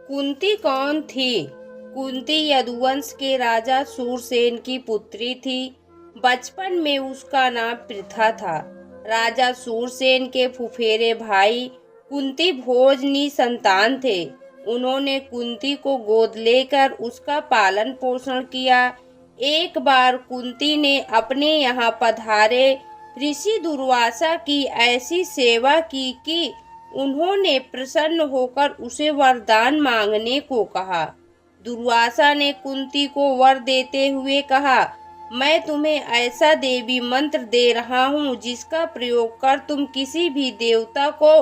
कुंती कौन थी? कुंती यदुवंश के राजा सूरसेन की पुत्री थी। बचपन में उसका नाम पृथा था। राजा सूरसेन के फुफेरे भाई कुंती भोजनी संतान थे। उन्होंने कुंती को गोद लेकर उसका पालन पोषण किया। एक बार कुंती ने अपने यहाँ पधारे ऋषि दुर्वासा की ऐसी सेवा की कि उन्होंने प्रसन्न होकर उसे वरदान मांगने को कहा। दुर्वासा ने कुंती को वर देते हुए कहा, मैं तुम्हें ऐसा देवी मंत्र दे रहा हूँ जिसका प्रयोग कर तुम किसी भी देवता को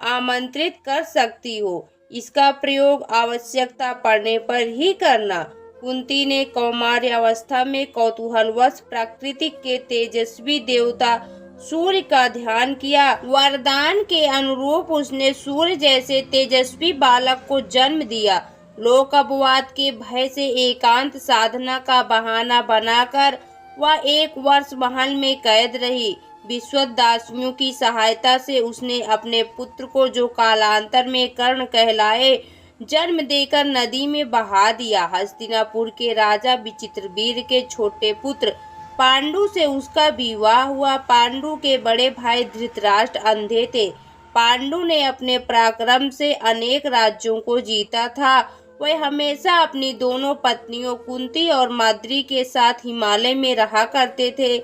आमंत्रित कर सकती हो। इसका प्रयोग आवश्यकता पड़ने पर ही करना। कुंती ने कौमार्य अवस्था में कौतूहलवश प्रकृति के तेजस्वी देवता सूर्य का ध्यान किया। वरदान के अनुरूप उसने सूर्य जैसे तेजस्वी बालक को जन्म दिया। लोक अपवाद के भय से एकांत साधना का बहाना बनाकर वह 1 वर्ष महल में कैद रही। विश्वदासियों की सहायता से उसने अपने पुत्र को, जो कालांतर में कर्ण कहलाए, जन्म देकर नदी में बहा दिया। हस्तिनापुर के राजा विचित्रवीर के छोटे पुत्र पांडु से उसका विवाह हुआ। पांडु के बड़े भाई धृतराष्ट्र अंधे थे। पांडु ने अपने पराक्रम से अनेक राज्यों को जीता था। वह हमेशा अपनी दोनों पत्नियों कुंती और माद्री के साथ हिमालय में रहा करते थे।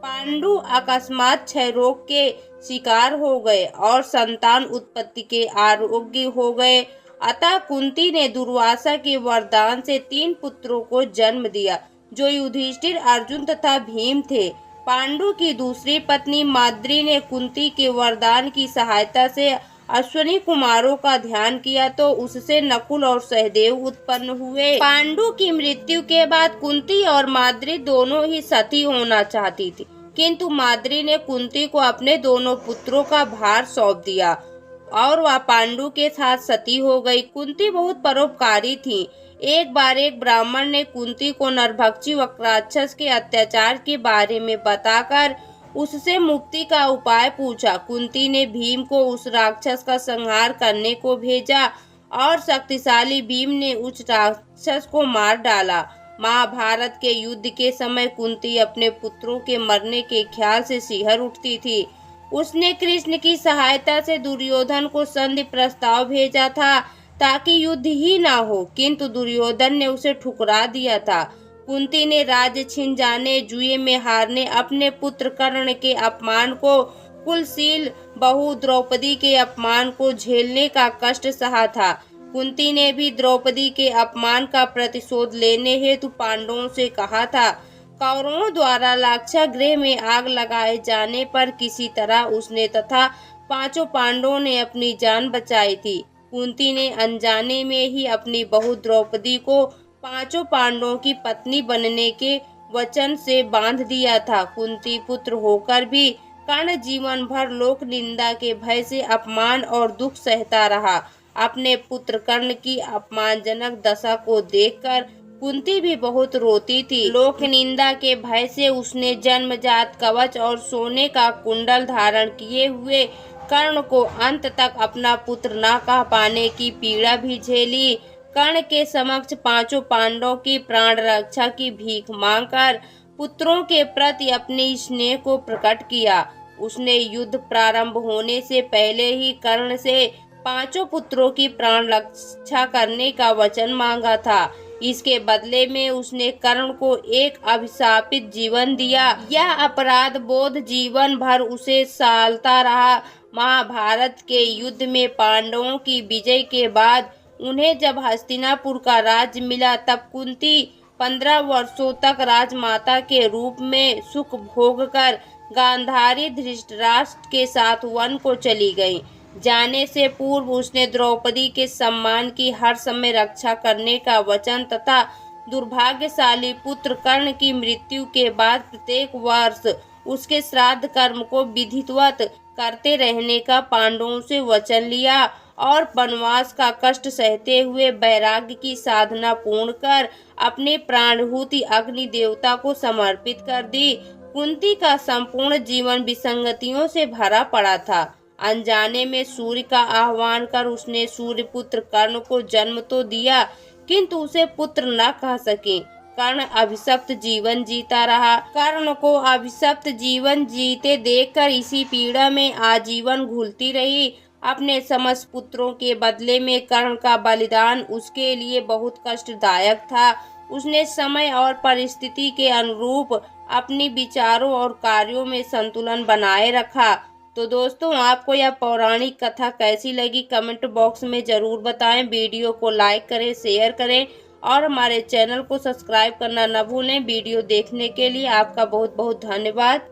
पांडु अकस्मात क्षय रोग के शिकार हो गए और संतान उत्पत्ति के अयोग्य हो गए। अतः कुंती ने दुर्वासा के वरदान से 3 पुत्रों को जन्म दिया, जो युधिष्ठिर, अर्जुन तथा भीम थे। पांडु की दूसरी पत्नी माद्री ने कुंती के वरदान की सहायता से अश्विनी कुमारों का ध्यान किया तो उससे नकुल और सहदेव उत्पन्न हुए। पांडु की मृत्यु के बाद कुंती और माद्री दोनों ही सती होना चाहती थी, किंतु माद्री ने कुंती को अपने दोनों पुत्रों का भार सौंप दिया और वह पांडु के साथ सती हो गई। कुंती बहुत परोपकारी थी। एक बार एक ब्राह्मण ने कुंती को नरभक्षी वक्राक्षस के अत्याचार के बारे में बताकर उससे मुक्ति का उपाय पूछा। कुंती ने भीम को उस राक्षस का संहार करने को भेजा और शक्तिशाली भीम ने उस राक्षस को मार डाला। महाभारत के युद्ध के समय कुंती अपने पुत्रों के मरने के ख्याल से सिहर उठती थी। उसने कृष्ण की सहायता से दुर्योधन को संधि प्रस्ताव भेजा था ताकि युद्ध ही ना हो, किंतु दुर्योधन ने उसे ठुकरा दिया था। कुंती ने राज्य छिन जाने, जुए में हारने, अपने पुत्र कर्ण के अपमान को, कुलशील बहू द्रौपदी के अपमान को झेलने का कष्ट सहा था। कुंती ने भी द्रौपदी के अपमान का प्रतिशोध लेने हेतु पांडवों से कहा था। कौरवों द्वारा लाक्षागृह में आग लगाए जाने पर किसी तरह उसने तथा 5 पांडवों ने अपनी जान बचाई थी। कुंती ने अनजाने में ही अपनी बहू द्रौपदी को 5 पांडवों की पत्नी बनने के वचन से बांध दिया था। कुंती पुत्र होकर भी कर्ण जीवन भर लोक निंदा के भय से अपमान और दुख सहता रहा। अपने पुत्र कर्ण की अपमानजनक दशा को देखकर कुंती भी बहुत रोती थी। लोक निंदा के भय से उसने जन्मजात कवच और सोने का कुंडल धारण किए हुए कर्ण को अंत तक अपना पुत्र न कह पाने की पीड़ा भी झेली। कर्ण के समक्ष 5 पांडवों की प्राण रक्षा की भीख मांगकर पुत्रों के प्रति अपने स्नेह को प्रकट किया। उसने युद्ध प्रारंभ होने से पहले ही कर्ण से 5 पुत्रों की प्राण रक्षा करने का वचन मांगा था। इसके बदले में उसने कर्ण को एक अभिशापित जीवन दिया। यह अपराध बोध जीवन भर उसे सालता रहा। महाभारत के युद्ध में पांडवों की विजय के बाद उन्हें जब हस्तिनापुर का राज्य मिला, तब कुंती 15 वर्षों तक राजमाता के रूप में सुख भोग कर गांधारी धृतराष्ट्र के साथ वन को चली गई। जाने से पूर्व उसने द्रौपदी के सम्मान की हर समय रक्षा करने का वचन तथा दुर्भाग्यशाली पुत्र कर्ण की मृत्यु के बाद प्रत्येक वर्ष उसके श्राद्ध कर्म को विधिवत करते रहने का पांडवों से वचन लिया और वनवास का कष्ट सहते हुए वैराग्य की साधना पूर्ण कर अपने प्राणहुति अग्नि देवता को समर्पित कर दी। कुंती का संपूर्ण जीवन विसंगतियों से भरा पड़ा था। अनजाने में सूर्य का आह्वान कर उसने सूर्यपुत्र कर्ण को जन्म तो दिया, किंतु उसे पुत्र न कह सके। कर्ण अभिशप्त जीवन जीता रहा। कर्ण को अभिशप्त जीवन जीते देखकर इसी पीड़ा में आजीवन घुलती रही। अपने समस्त पुत्रों के बदले में कर्ण का बलिदान उसके लिए बहुत कष्टदायक था। उसने समय और परिस्थिति के अनुरूप अपनी विचारों और कार्यों में संतुलन बनाए रखा। तो दोस्तों, आपको यह पौराणिक कथा कैसी लगी कमेंट बॉक्स में ज़रूर बताएं। वीडियो को लाइक करें, शेयर करें और हमारे चैनल को सब्सक्राइब करना न भूलें। वीडियो देखने के लिए आपका बहुत बहुत धन्यवाद।